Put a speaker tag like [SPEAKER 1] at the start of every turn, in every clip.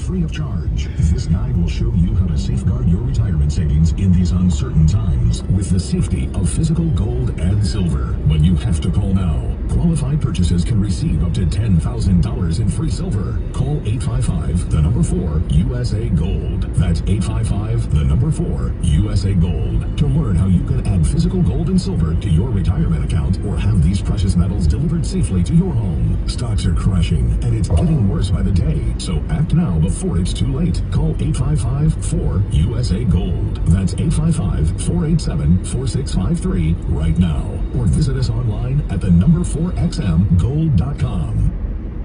[SPEAKER 1] free of charge. This guide will show you how to safeguard your retirement savings in these uncertain times with the safety of physical gold and silver. But you have to call now. Qualified purchases can receive up to $10,000 in free silver. Call 855-4 USA Gold. That's 855-4 USA Gold to learn how you can add physical gold and silver to your retirement account or have these precious metals delivered safely to your home. Stocks are crashing and it's getting worse by the day, so act now before it's too late. Call 855-4 USA Gold. That's 855-487-4653 right now, or visit us online at the number 4xmgold.com.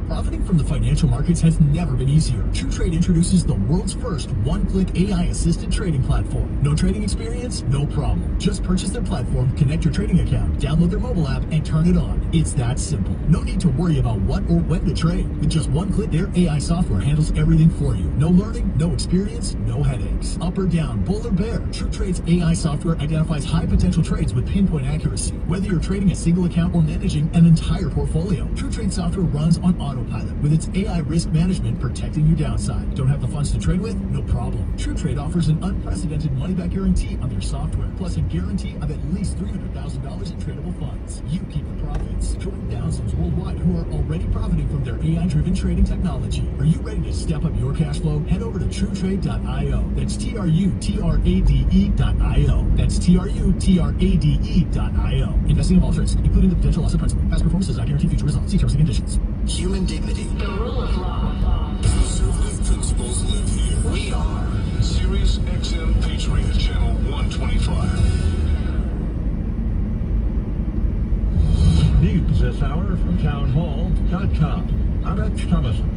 [SPEAKER 2] Profiting from the financial markets has never been easier. TrueTrade introduces the world's first one-click AI-assisted trading platform. No trading experience? No problem. Just purchase their platform, connect your trading account, download their mobile app, and turn it on. It's that simple. No need to worry about what or when to trade. With just one click, their AI software handles everything for you. No learning, no experience, no headaches. Up or down, bull or bear, TrueTrade's AI software identifies high-potential trades with pinpoint accuracy. Whether you're trading a single account or managing an entire portfolio, TrueTrade software runs on autopilot with its AI risk management protecting your downside. Don't have the funds to trade with? No problem. TrueTrade offers an unprecedented money-back guarantee on their software, plus a guarantee of at least $300,000 in tradable funds. You keep the profits. Join thousands worldwide who are already profiting from their AI-driven trading technology. Are you ready to step up your cash flow? Head over to TrueTrade.io. That's TrueTrade.io. That's TrueTrade.io. Investing in all trades, including the potential loss of principal. Past performance does not guarantee future results. See terms and conditions.
[SPEAKER 3] Human dignity.
[SPEAKER 4] The rule of law.
[SPEAKER 3] Conservative principles live here. We are Sirius XM Patriot Channel 125.
[SPEAKER 5] News this hour from townhall.com. I'm Rich Thomason.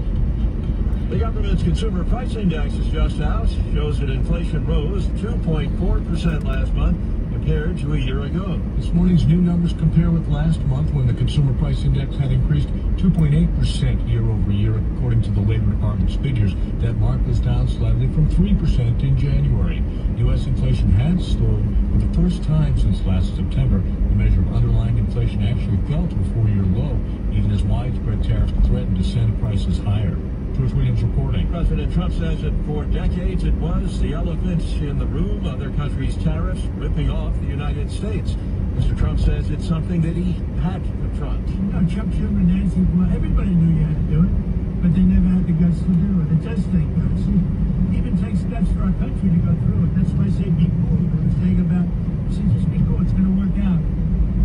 [SPEAKER 5] The government's consumer price index is just out. Shows that inflation rose 2.4% last month compared to a year ago.
[SPEAKER 6] This morning's new numbers compare with last month when the consumer price index had increased 2.8% year over year, according to the Labor Department's figures. That mark was down slightly from 3% in January. U.S. inflation has slowed for the first time since last September. The measure of underlying inflation actually fell to a four-year low, even as widespread tariffs threatened to send prices higher. George Williams reporting.
[SPEAKER 5] President Trump says that for decades it was the elephant in the room, other countries' tariffs ripping off the United States. Mr. Trump says it's something that he had to confront.
[SPEAKER 7] No, Chuck Schumer and Nancy, well, everybody knew you had to do it, but they never had the guts to do it. It does take guts. It even takes guts for our country to go through it. That's why I say be cool. It's saying about, just be cool. It's going to work out.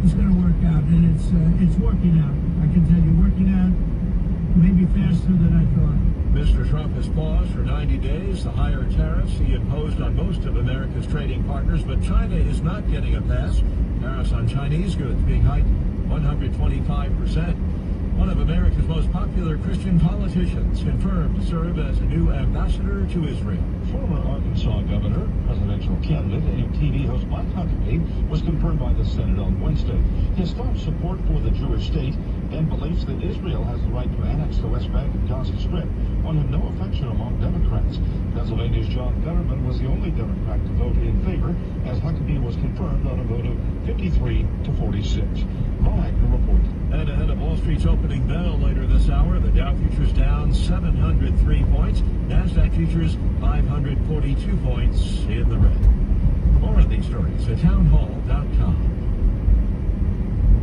[SPEAKER 7] It's going to work out, and it's working out. I can tell you, working out maybe faster than I thought.
[SPEAKER 5] Mr. Trump has paused for 90 days the higher tariffs he imposed on most of America's trading partners, but China is not getting a pass. Tariffs on Chinese goods being hiked 125%. One of America's most popular Christian politicians confirmed to serve as a new ambassador to Israel.
[SPEAKER 8] Former Arkansas governor, presidential candidate, and TV host Mike Huckabee was confirmed by the Senate on Wednesday. His staunch support for the Jewish state and beliefs that Israel has the right to annex the West Bank and Gaza Strip won him no affection among Democrats. Pennsylvania's John Fetterman was the only Democrat to vote in favor, as Huckabee was confirmed on a vote of 53 to 46. Paul Agnew reporting.
[SPEAKER 5] And ahead of Wall Street's opening bell later this hour, the Dow futures down 703 points. NASDAQ futures 542 points in the red. More of these stories at townhall.com.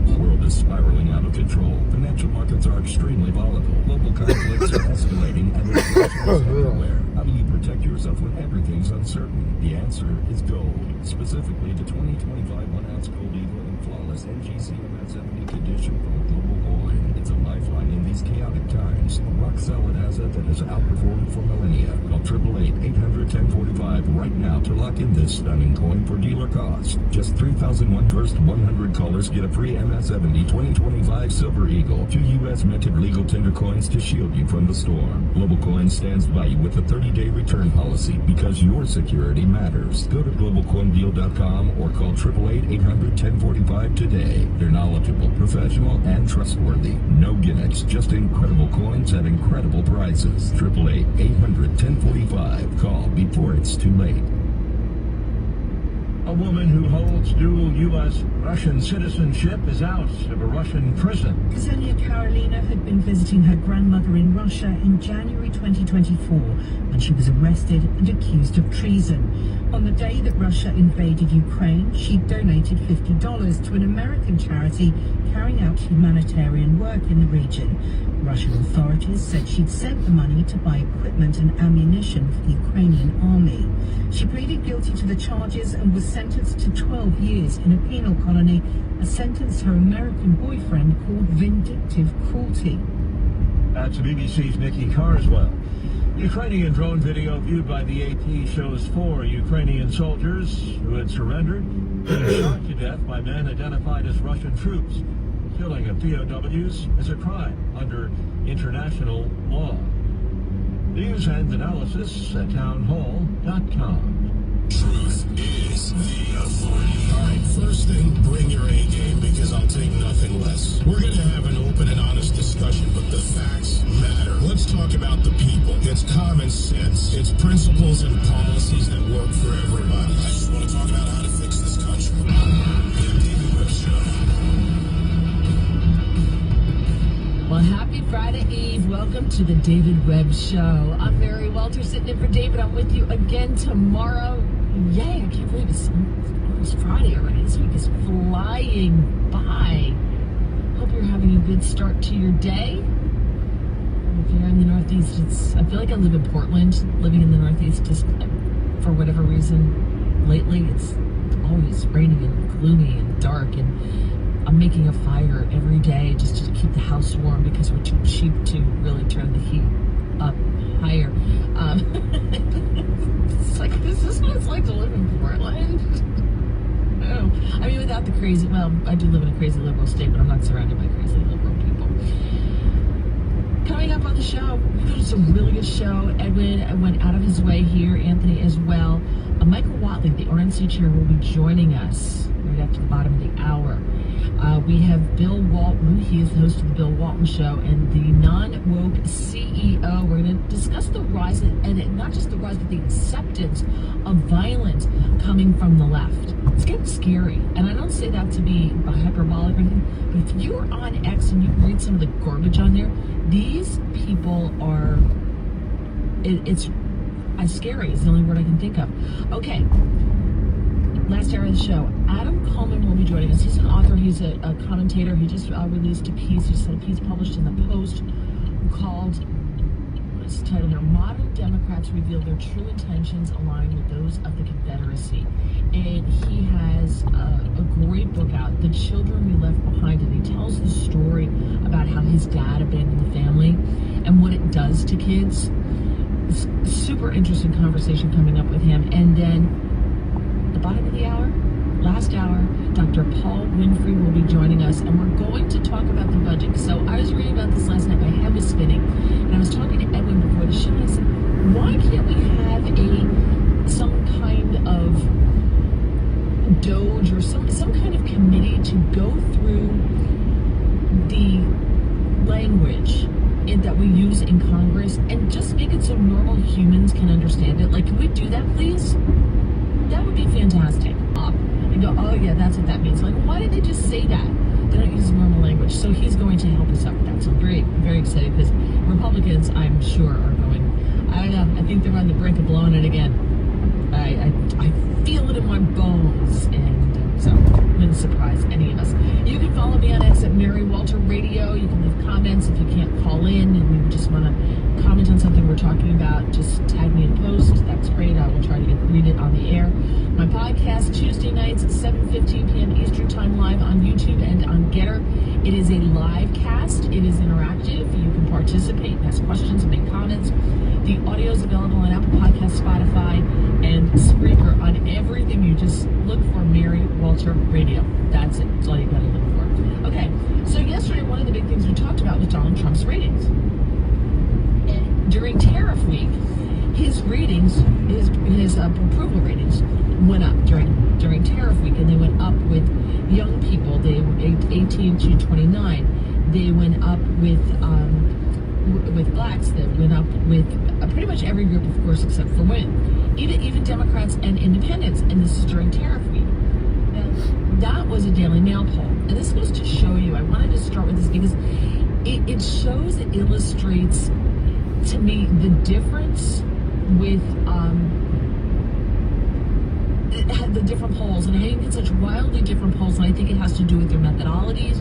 [SPEAKER 1] The world is spiraling out of control. Financial markets are extremely volatile. Global conflicts are escalating and inflation is everywhere. How do you protect yourself when everything's uncertain? The answer is gold. Specifically, the 2025 1-ounce gold eagle and flawless NGC 70 condition from Global Coin. It's a lifeline in these chaotic times. A rock-solid asset that has outperformed for millennia. Call 888-800-1045 right now to lock in this stunning coin for dealer cost. Just 3,001 first 100 callers get a free MS70 2025 Silver Eagle. 2 U.S. minted legal tender coins to shield you from the storm. Global Coin stands by you with a 30-day return policy because your security matters. Go to globalcoindeal.com or call 888-800-1045 today. They're knowledgeable, professional, and trustworthy. No gimmicks, just incredible coins at incredible prices. 888-800-1045. Call before it's too late.
[SPEAKER 5] A woman who holds dual U.S.-Russian citizenship is out of a Russian prison.
[SPEAKER 9] Ksenia Karolina had been visiting her grandmother in Russia in January 2024 when she was arrested and accused of treason. On the day that Russia invaded Ukraine, she donated $50 to an American charity carrying out humanitarian work in the region. Russian authorities said she'd sent the money to buy equipment and ammunition for the Ukrainian army. She pleaded guilty to the charges and was sentenced to 12 years in a penal colony, a sentence her American boyfriend called vindictive cruelty.
[SPEAKER 5] That's BBC's Nikki Carswell. Ukrainian drone video viewed by the AP shows 4 Ukrainian soldiers who had surrendered being shot to death by men identified as Russian troops. Killing of POWs is a crime under international law. News and analysis at townhall.com.
[SPEAKER 3] Truth is the authority. All right, first thing, bring your A game because I'll take nothing less. We're going to have an open and honest discussion, but the facts matter. Let's talk about the people. It's common sense. It's principles and policies that work for everybody. I just want to talk about how to fix this country. The David Webb Show.
[SPEAKER 10] Well, happy Friday Eve. Welcome to the David Webb Show. I'm Mary Walter sitting in for David. I'm with you again tomorrow. Yay, I can't believe it's almost Friday already. This week is flying by. Hope you're having a good start to your day. If you're in the Northeast, I feel like I live in Portland. Living in the Northeast, just for whatever reason, lately it's always raining and gloomy and dark, and I'm making a fire every day just to keep the house warm because we're too cheap to really turn the heat up higher. It's like, is this what it's like to live in Portland? No. I mean, without the crazy, well, I do live in a crazy liberal state, but I'm not surrounded by crazy liberal people. Coming up on the show, it's a really good show. Edwin went out of his way here, Anthony as well. Michael Watley, the RNC chair, will be joining us right after the bottom of the hour. We have Bill Walton. He is the host of the Bill Walton Show and the non-woke CEO. We're going to discuss the rise, and not just the rise, but the acceptance of violence coming from the left. It's getting scary, and I don't say that to be hyperbolic or anything, but if you're on X and you read some of the garbage on there, these people are, it's as scary is the only word I can think of. Okay. Last hour of the show, Adam Coleman will be joining us. He's an author, he's a commentator. He just released a piece, he just had a piece published in the Post called, what's the title here? Modern Democrats Reveal Their True Intentions Align with Those of the Confederacy. And he has a great book out, The Children We Left Behind, and he tells the story about how his dad abandoned the family and what it does to kids. It's a super interesting conversation coming up with him. And then the bottom of the hour, last hour, Dr. Paul Winfrey will be joining us, and we're going to talk about the budget. So I was reading about this last night, my head was spinning, and I was talking to Edwin before the show, and I said, why can't we have some kind of doge or some kind of committee to go through the language that we use in Congress and just make it so normal humans can understand it? Like, can we do that, please? That would be fantastic. And go, oh yeah, that's what that means. Like, why did they just say that? They don't use normal language. So he's going to help us out with that. So I'm very, very excited because Republicans, I'm sure, are going, I don't know, I think they're on the brink of blowing it again. I feel it in my bones, and so it wouldn't surprise any of us. You can follow me on X at Mary Walter Radio. You can leave comments if you can't call in and you just want to comment on something we're talking about. Just tag me in post. That's great. I will try to read it on the air. My podcast Tuesday nights at 7:15 p.m. Eastern Time, live on YouTube and on Getter. It is a live cast. It is interactive. You can participate, ask questions, and make comments. The audio is available on Apple Podcasts, Spotify, and Spreaker. On everything, you just look for Mary Walter Radio. That's it. That's all you got to look for. Okay. So yesterday, one of the big things we talked about was Donald Trump's ratings. During Tariff Week, his ratings, his approval ratings went up during Tariff Week, and they went up with young people. They were 18 to 29. They went up with blacks. They went up with pretty much every group, of course, except for women. Even Democrats and independents. And this is during Tariff Week. that was a Daily Mail poll. And this goes to show you, I wanted to start with this because it shows, it illustrates to me the difference with the different polls, and how you get such wildly different polls. And I think it has to do with their methodologies,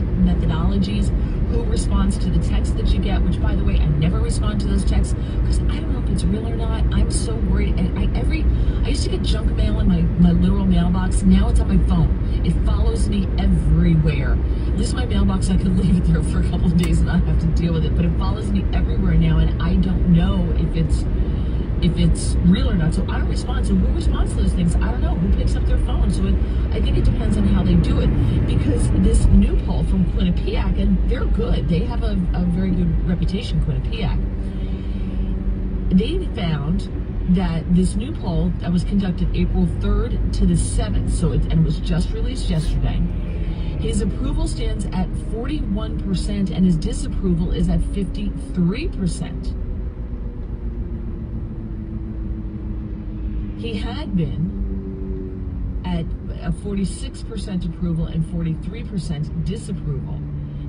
[SPEAKER 10] who responds to the text that you get, which, by the way, I never respond to those texts because I don't know if it's real or not. I'm so worried. And I used to get junk mail in my literal mailbox. Now it's on my phone. It follows me everywhere. At least my mailbox, I could leave it there for a couple of days and not have to deal with it. But it follows me everywhere now, and I don't know if it's real or not. So I don't respond. So who responds to those things? I don't know. Who picks up their phone? So I think it depends on how they do it. Because this new poll from Quinnipiac, and they're good. They have a very good reputation, Quinnipiac. They found that this new poll that was conducted April 3rd to the 7th, and it was just released yesterday. His approval stands at 41%, and his disapproval is at 53%. He had been at a 46% approval and 43% disapproval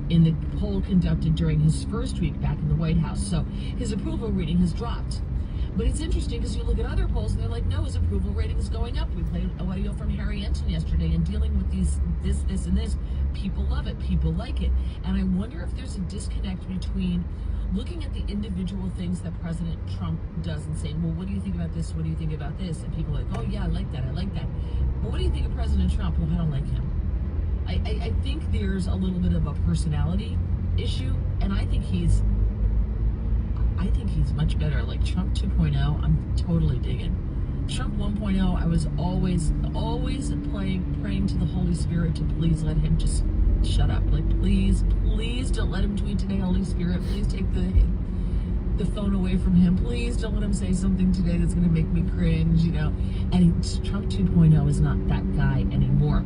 [SPEAKER 10] in the poll conducted during his first week back in the White House. So his approval rating has dropped. But it's interesting because you look at other polls and they're like, no, his approval rating is going up. We played audio from Harry Ensign yesterday, and dealing with this, and this. People love it. People like it. And I wonder if there's a disconnect between looking at the individual things that President Trump does and saying, well, what do you think about this? What do you think about this? And people are like, oh, yeah, I like that. I like that. But what do you think of President Trump? Well, I don't like him. I think there's a little bit of a personality issue, and I think he's much better. Like Trump 2.0, I'm totally digging. Trump 1.0, I was always praying to the Holy Spirit to please let him just shut up. Like, please don't let him tweet today, Holy Spirit. Please take the phone away from him. Please don't let him say something today that's going to make me cringe, And Trump 2.0 is not that guy anymore.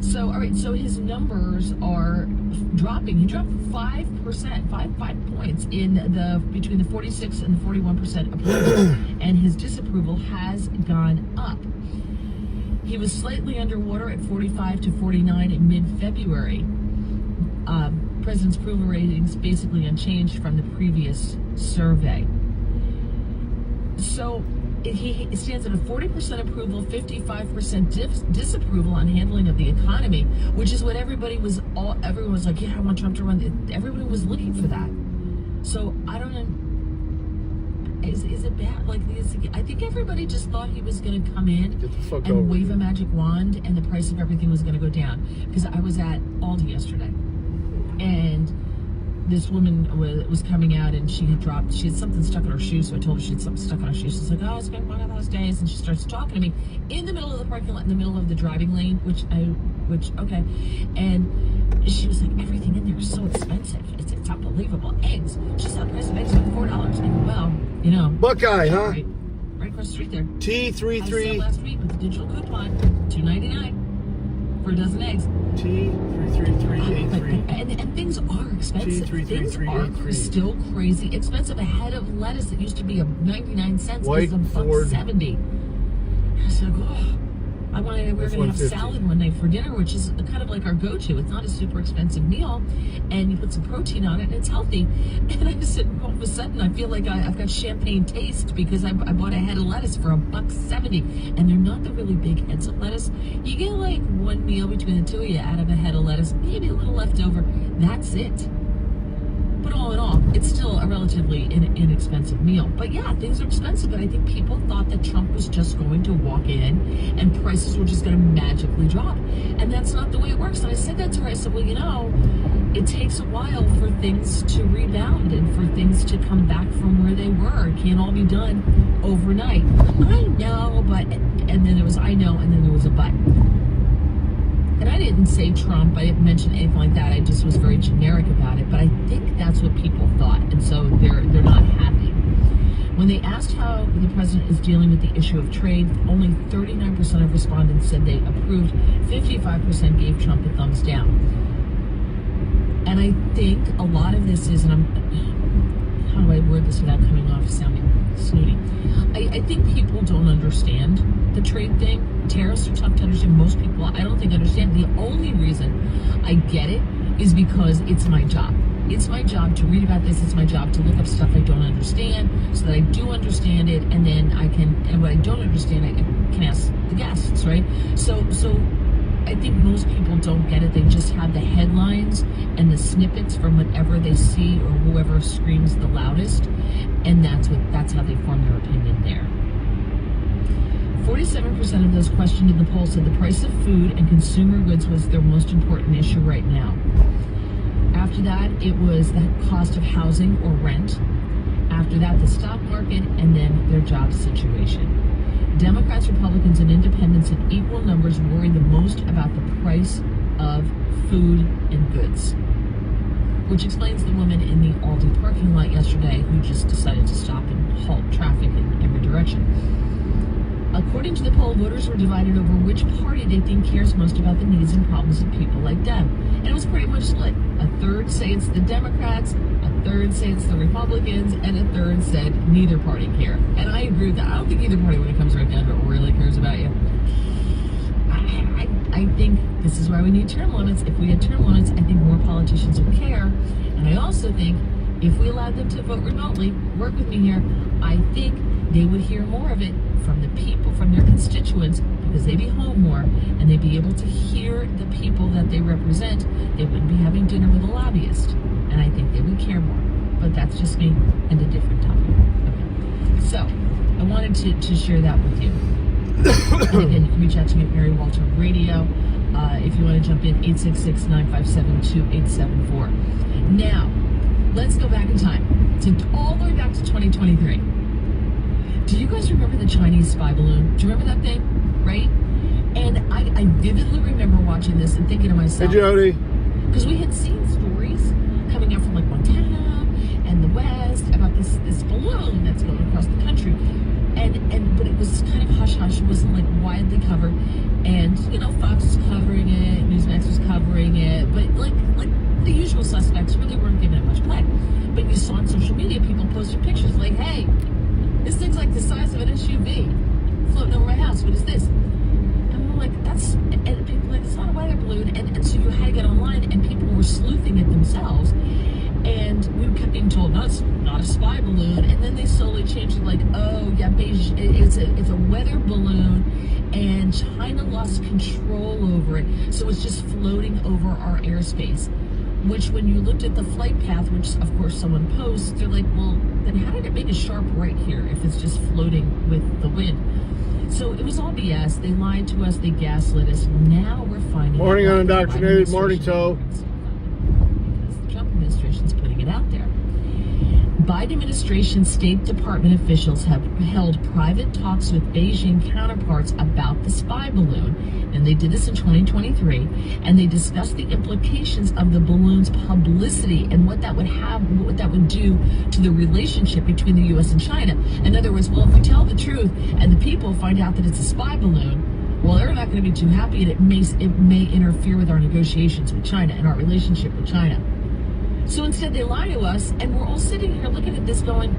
[SPEAKER 10] So, all right, so his numbers are dropping. He dropped 5%, 5 points between the 46 and the 41% approval, and his disapproval has gone up. He was slightly underwater at 45 to 49 in mid-February. President's approval ratings basically unchanged from the previous survey. So he stands at a 40% approval, 55% disapproval on handling of the economy, which is what everyone was like, yeah, I want Trump to run. Everybody was looking for that. So I don't know. Is it bad? Like, I think everybody just thought he was going to come in and wave a magic wand and the price of everything was going to go down. Because I was at Aldi yesterday, and this woman was coming out, and she had something stuck in her shoe, so I told her she had something stuck on her shoe. She's like, oh, it's been one of those days, and she starts talking to me in the middle of the parking lot, in the middle of the driving lane, which okay, and she was like, everything in there is so expensive. It's unbelievable. Eggs. She said the price of eggs was $4. And well,
[SPEAKER 11] Buckeye, huh?
[SPEAKER 10] Right across the street there.
[SPEAKER 11] T33.
[SPEAKER 10] I saw last week with the digital coupon, $2.99 for a dozen eggs.
[SPEAKER 11] T33383.
[SPEAKER 10] And things are expensive. Things are still crazy expensive. A head of lettuce that used to be 99 cents is $1.70. I said, oh, we were going to have salad one night for dinner, which is kind of like our go-to. It's not a super expensive meal, and you put some protein on it, and it's healthy. And I said, all of a sudden, I feel like I've got champagne taste because I bought a head of lettuce for $1.70, and they're not the really big heads of lettuce. You get like one meal between the two of you out of a head of lettuce, maybe a little left over. That's it. But all in all, it's still a relatively inexpensive meal. But yeah, things are expensive, but I think people thought that Trump was just going to walk in and prices were just going to magically drop. And that's not the way it works. And I said that to her. I said, well, it takes a while for things to rebound and for things to come back from where they were. It can't all be done overnight. I know, and then there was I know, and then there was a but. And I didn't say Trump, I didn't mention anything like that. I just was very generic about it. But I think that's what people thought, and so they're not happy. When they asked how the president is dealing with the issue of trade, only 39% of respondents said they approved. 55% gave Trump a thumbs down. And I think a lot of this is, and word this without coming off sounding snooty. I think people don't understand the trade thing. Tariffs are tough to understand. Most people, I don't think, understand. The only reason I get it is because it's my job. It's my job to read about this. It's my job to look up stuff I don't understand so that I do understand it, and then I can, and what I don't understand, I can ask the guests, right? So I think most people don't get it. They just have the headlines and the snippets from whatever they see or whoever screams the loudest, and that's how they form their opinion there. 47% of those questioned in the poll said the price of food and consumer goods was their most important issue right now. After that, it was the cost of housing or rent. After that, the stock market, and then their job situation. Democrats, Republicans, and independents in equal numbers worry the most about the price of food and goods, which explains the woman in the Aldi parking lot yesterday who just decided to stop and halt traffic in every direction. According to the poll, voters were divided over which party they think cares most about the needs and problems of people like them. And it was pretty much split. A third say it's the Democrats, a third say it's the Republicans, and a third said neither party care. And I agree with that. I don't think either party, when it comes right down to it, really cares about you. I think this is why we need term limits. If we had term limits, I think more politicians would care. And I also think if we allowed them to vote remotely, work with me here, I think they would hear more of it from the people, from their constituents, because they'd be home more and they'd be able to hear the people that they represent. They wouldn't be having dinner with a lobbyist, and I think they would care more. But that's just me and a different topic. Okay. So I wanted to share that with you. And again, you can reach out to me at Mary Walter Radio. If you want to jump in, 866-957-2874. Now, let's go back in time, all the way back to 2023. Do you guys remember the Chinese spy balloon? Do you remember that thing? Right? And I vividly remember watching this and thinking to myself,
[SPEAKER 11] hey, Jody.
[SPEAKER 10] Because we had seen stories coming out from like Montana and the West about this balloon that's going across the country. But it was kind of hush-hush. It wasn't like widely covered. And, you know, Fox was covering it, Newsmax was covering it, but like the usual suspects really weren't giving it much play. But you saw on social media people posting pictures like, hey, this thing's like the size of an SUV floating over my house. What is this? And we're like, and people were like, it's not a weather balloon. And so you had to get online, and people were sleuthing it themselves. And we kept being told, no, it's not a spy balloon. And then they slowly changed it, like, oh, yeah, it's a weather balloon, and China lost control over it. So it's just floating over our airspace. Which, when you looked at the flight path, which of course someone posts, they're like, well, then how did it make a sharp right here if it's just floating with the wind? So it was all BS. They lied to us. They gaslit us. Now we're finding
[SPEAKER 11] Morning
[SPEAKER 10] out.
[SPEAKER 11] unindoctrinated. Morning, Toe.
[SPEAKER 10] Because the Trump administration's putting it out there. Biden administration State Department officials have held private talks with Beijing counterparts about the spy balloon, and they did this in 2023, and they discussed the implications of the balloon's publicity and what that would do to the relationship between the U.S. and China. In other words, well, if we tell the truth and the people find out that it's a spy balloon, well, they're not going to be too happy, and it may interfere with our negotiations with China and our relationship with China. So instead they lie to us, and we're all sitting here looking at this going,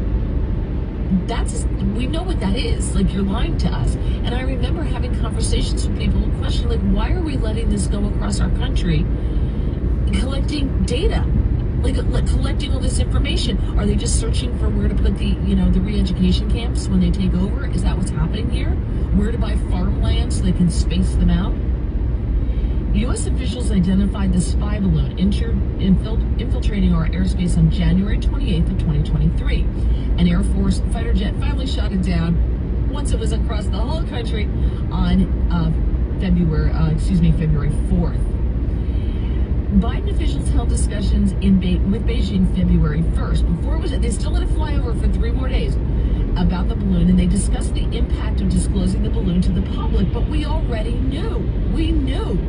[SPEAKER 10] we know what that is. Like, you're lying to us. And I remember having conversations with people questioning, like, why are we letting this go across our country, collecting data, like collecting all this information? Are they just searching for where to put the re-education camps when they take over? Is that what's happening here? Where to buy farmland so they can space them out? U.S. officials identified the spy balloon infiltrating our airspace on January 28th of 2023. An Air Force fighter jet finally shot it down once it was across the whole country on February 4th. Biden officials held discussions with Beijing February 1st. Before they still let it fly over for 3 more days about the balloon, and they discussed the impact of disclosing the balloon to the public. But we already knew. We knew.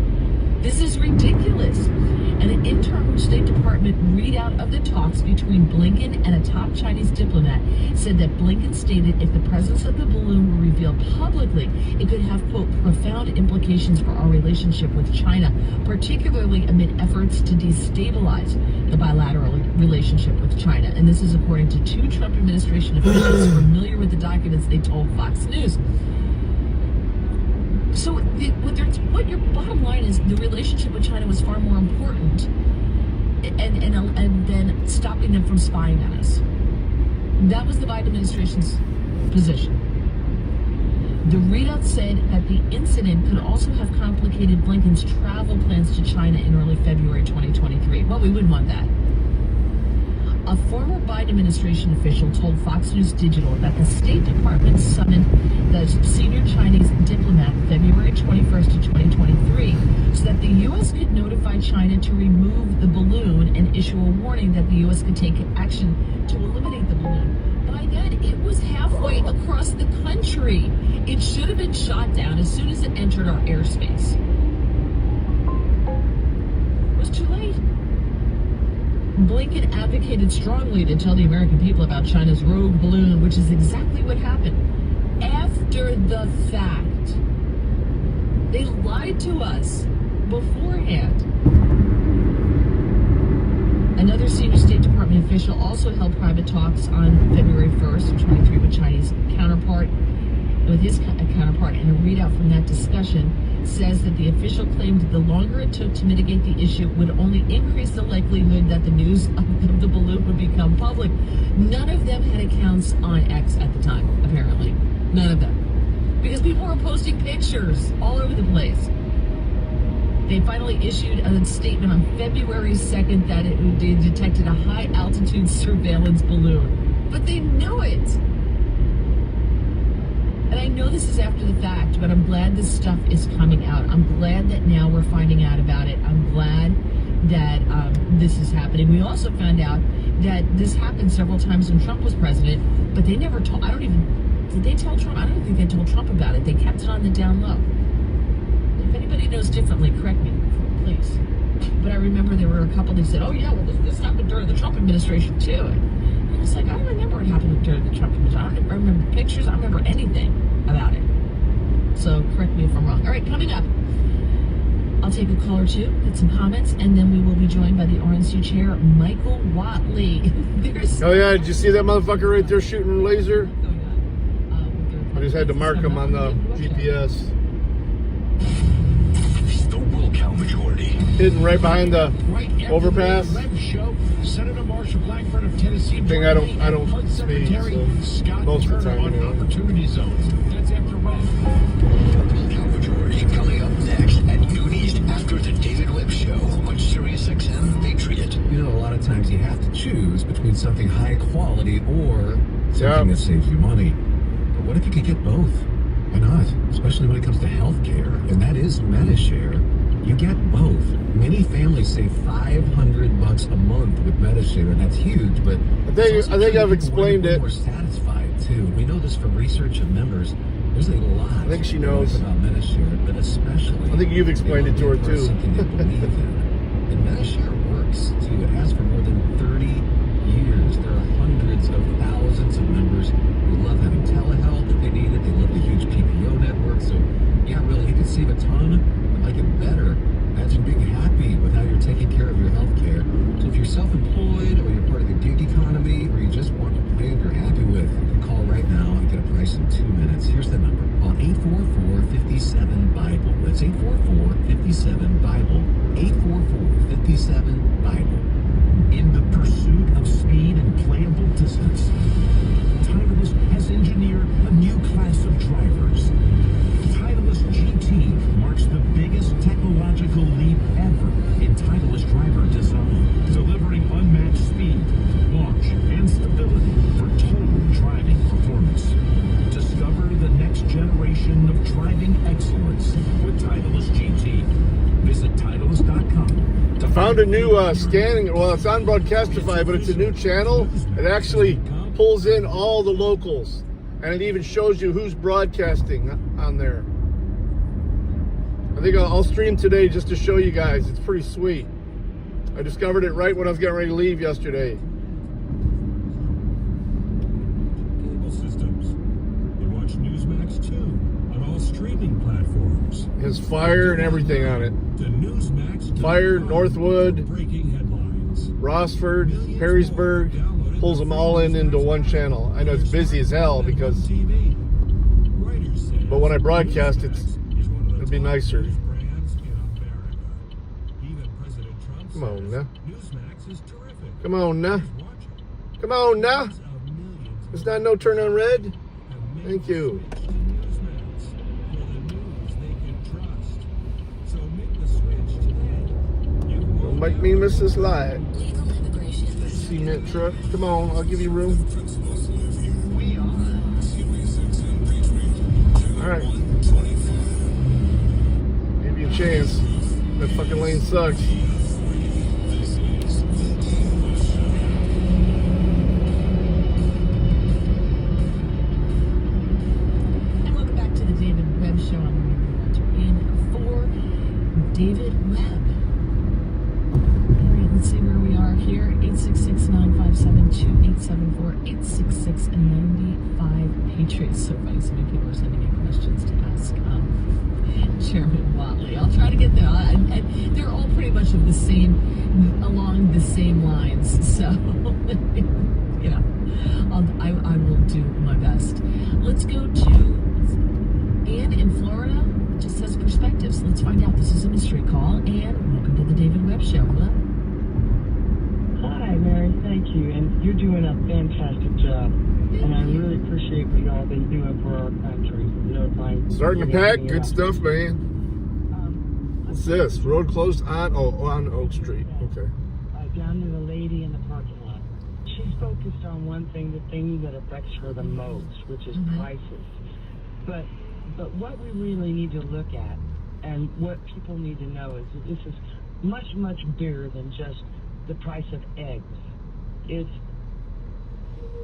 [SPEAKER 10] This is ridiculous. An internal State Department readout of the talks between Blinken and a top Chinese diplomat said that Blinken stated if the presence of the balloon were revealed publicly, it could have, quote, profound implications for our relationship with China, particularly amid efforts to destabilize the bilateral relationship with China. And this is according to two Trump administration officials familiar with the documents. They told Fox News. So what your bottom line is, the relationship with China was far more important and then stopping them from spying on us. That was the Biden administration's position. The readout said that the incident could also have complicated Blinken's travel plans to China in early February 2023. Well, we wouldn't want that. A former Biden administration official told Fox News Digital that the State Department summoned the senior Chinese diplomat February 21st to 2023 so that the U.S. could notify China to remove the balloon and issue a warning that the U.S. could take action to eliminate the balloon. By then, it was halfway across the country. It should have been shot down as soon as it entered our airspace. It was too late. Blinken advocated strongly to tell the American people about China's rogue balloon, which is exactly what happened. After the fact, they lied to us beforehand. Another senior State Department official also held private talks on February 1st of 23 with his counterpart, and a readout from that discussion says that the official claimed that the longer it took to mitigate the issue would only increase the likelihood that the news of the balloon would become public. None of them had accounts on X at the time, apparently. None of them. Because people were posting pictures all over the place. They finally issued a statement on February 2nd that they detected a high-altitude surveillance balloon. But they knew it. And I know this is after the fact, but I'm glad this stuff is coming out. I'm glad that now we're finding out about it. I'm glad that this is happening. We also found out that this happened several times when Trump was president, but they never told, did they tell Trump? I don't think they told Trump about it. They kept it on the down low. If anybody knows differently, correct me, please. But I remember there were a couple that said, oh yeah, well this happened during the Trump administration too. And I was like, I don't remember what happened during the Trump administration. I don't remember pictures. I don't remember anything about it. So correct me if I'm wrong. All right, coming up, I'll take a call or two, get some comments, and then we will be joined by the RNC chair, Michael Watley.
[SPEAKER 11] Oh yeah, did you see that motherfucker right there shooting laser? I just had to mark him on the GPS.
[SPEAKER 1] The will count majority.
[SPEAKER 11] Hidden right behind the overpass.
[SPEAKER 3] Senator Marsha Blackburn of Tennessee.
[SPEAKER 11] Thing I don't speak, so most of the time anyway.
[SPEAKER 3] Opportunity zones. That's after Red.
[SPEAKER 1] The will count majority coming up next at noon East after the David Webb Show on SiriusXM Patriot.
[SPEAKER 12] You know, a lot of times you have to choose between something high quality or something that saves you money. But what if you could get both? Why not? Especially when it comes to healthcare, and that is MediShare. You get both. Many families save $500 a month with MediShare, and that's huge. But
[SPEAKER 11] I think I've explained it.
[SPEAKER 12] More satisfied too. We know this from research of members. There's a lot.
[SPEAKER 11] I think she knows
[SPEAKER 12] about MediShare, but especially.
[SPEAKER 11] I think you've explained it to her too.
[SPEAKER 12] Something they believe in, and MediShare works too. It has for more than 30 years. There are hundreds of thousands of members who love having telehealth if they need it. They love the huge PPO network. So yeah, really, you can save a ton. Like it better. Imagine being happy with how you're taking care of your health care. So if you're self-employed or you're part of the gig economy or you just want a plan you're happy with, you can call right now and get a price in 2 minutes. Here's the number. Call 844-57-BIBLE. That's 844-57-BIBLE. 844-57-BIBLE.
[SPEAKER 2] In the pursuit of speed and playable distance, Titleist has engineered a new class of drivers. Titleist GT marks the biggest technological leap ever in Titleist driver design, delivering unmatched speed, launch, and stability for total driving performance. Discover the next generation of driving excellence with Titleist GT. Visit Titleist.com.
[SPEAKER 11] I found a new scanning. Well, it's on Broadcastify, but it's a new channel. It actually pulls in all the locals, and it even shows you who's broadcasting on there. I think I'll stream today just to show you guys. It's pretty sweet. I discovered it right when I was getting ready to leave yesterday.
[SPEAKER 5] streaming platforms.
[SPEAKER 11] Has Fire and everything on it.
[SPEAKER 5] The Newsmax
[SPEAKER 11] Fire, Northwood,
[SPEAKER 5] breaking headlines.
[SPEAKER 11] Rossford, Perrysburg, pulls them all into one channel. I know it's busy as hell because, but when I broadcast, it'd be nicer. Come on now. Come on now. Come on now. It's not no turn on red. Thank you. Don't make me miss this light. Cement truck. Come on, I'll give you room. Alright. Give you a chance. That fucking lane sucks.
[SPEAKER 10] And welcome back to the David Webb Show. I'm Mary Walter in for David Webb. All right, let's see where we are here. 866-957-2874. 866-95 Patriots. So funny, so many people are sending in questions to ask Chairman Watley. I'll try to get there. And they're all pretty much of the same, along the same lines. So, you know, I will do my best. Let's go to Ann in Florida. Just says perspectives. Let's find out. This is a mystery call. And welcome to the David Webb Show. Hello.
[SPEAKER 13] Hi, Mary. Thank you. And you're doing a fantastic job. And I really appreciate what y'all been doing for our country. You know,
[SPEAKER 11] starting to pack. Good stuff, man. What's this? Road closed on Oak Street. Okay.
[SPEAKER 13] Down to the lady in the parking lot. She's focused on one thing, the thing that affects her the most, which is prices. But what we really need to look at, and what people need to know, is that this is much, much bigger than just the price of eggs.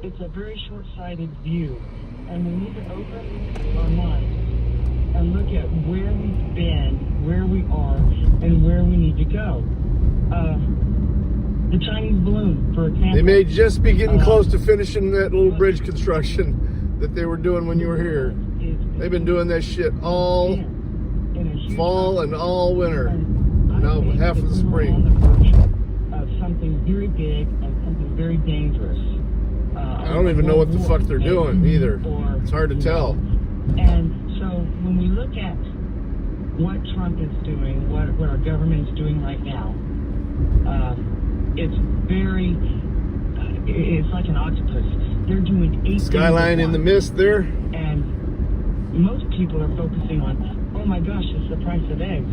[SPEAKER 13] It's a very short-sighted view, and we need to open our minds and look at where we've been, where we are, and where we need to go. The Chinese balloon, for example.
[SPEAKER 11] They may just be getting close to finishing that little bridge construction that they were doing when you were here. They've been doing that shit all fall and all winter. Now half of the spring.
[SPEAKER 13] Something very big and something very dangerous.
[SPEAKER 11] I don't even know what the fuck they're doing either. It's hard to tell.
[SPEAKER 13] And so when we look at what Trump is doing, what our government is doing right now, it's very, it's like an octopus. They're doing 8
[SPEAKER 11] Skyline in the mist there.
[SPEAKER 13] And most people are focusing on, oh my gosh, it's the price of eggs.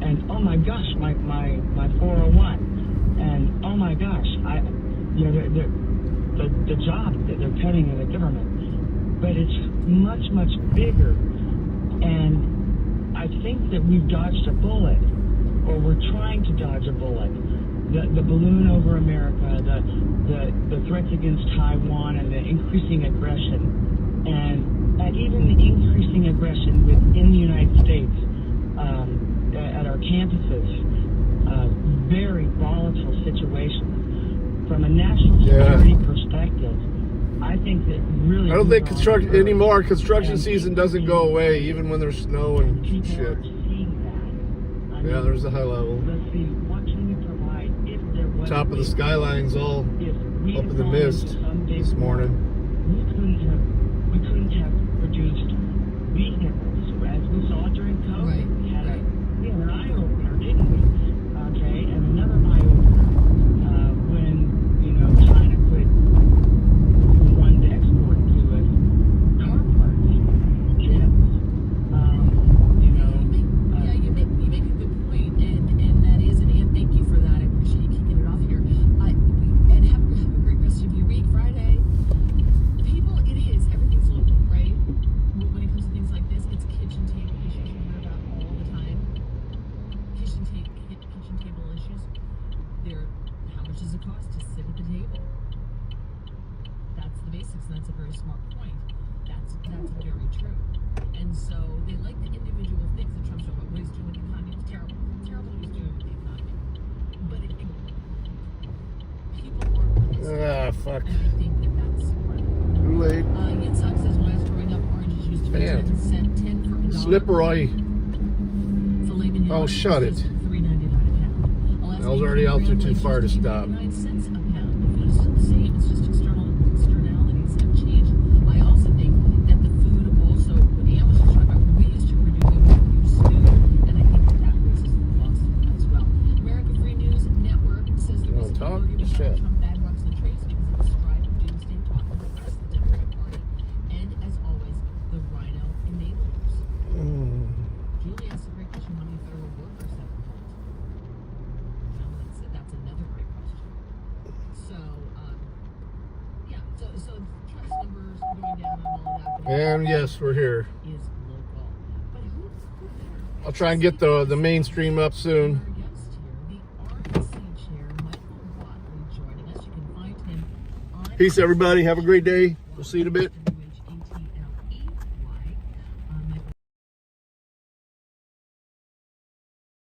[SPEAKER 13] And oh my gosh, my 401. And oh my gosh, the job that they're cutting in the government. But it's much, much bigger. And I think that we've dodged a bullet, or we're trying to dodge a bullet. The balloon over America, the threats against Taiwan, and the increasing aggression, and even the increasing aggression within the United States at our campuses. Very volatile situation. From a national security perspective, I think that really...
[SPEAKER 11] I don't think construction season doesn't go away, even when there's snow and shit. Yeah, there's a high level. Top of the skyline's all up in the mist this morning.
[SPEAKER 13] We couldn't have produced vehicles as we saw during COVID. We had an eye-opener, didn't we? Okay, and another eye-opener when, China quit wanting to export to us car parts, chips,
[SPEAKER 10] you make a good point, and that is, and thank you for that. I appreciate you kicking it off here. And have a great rest of your week. Friday, people, everything's local, right? When it comes to things like this, it's kitchen table issues you hear about all the time. Kitchen table issues. How much does it cost to sit at the table? That's the basics, and that's a very smart point. That's very true. And so they like the individual things that Trump's talking about. What he's doing with the economy is terrible. Terrible what he's doing with the economy. But people are
[SPEAKER 11] fuck.
[SPEAKER 10] and I think that that's part of it.
[SPEAKER 11] Too late.
[SPEAKER 10] Yitzhak says, when I was growing up, oranges used to be 10 for $1.
[SPEAKER 11] Lipperoy. Oh, shut it. I was already out there too far to stop. Shit.
[SPEAKER 10] Julie asked a great question: how many federal workers have revolted? That's another great question. So, yeah. So trust numbers are going down and all that.
[SPEAKER 11] And yes, we're here.
[SPEAKER 10] Is local, but who
[SPEAKER 11] I'll try and get the mainstream up soon. Peace, everybody. Have a great day. We'll see you in a bit.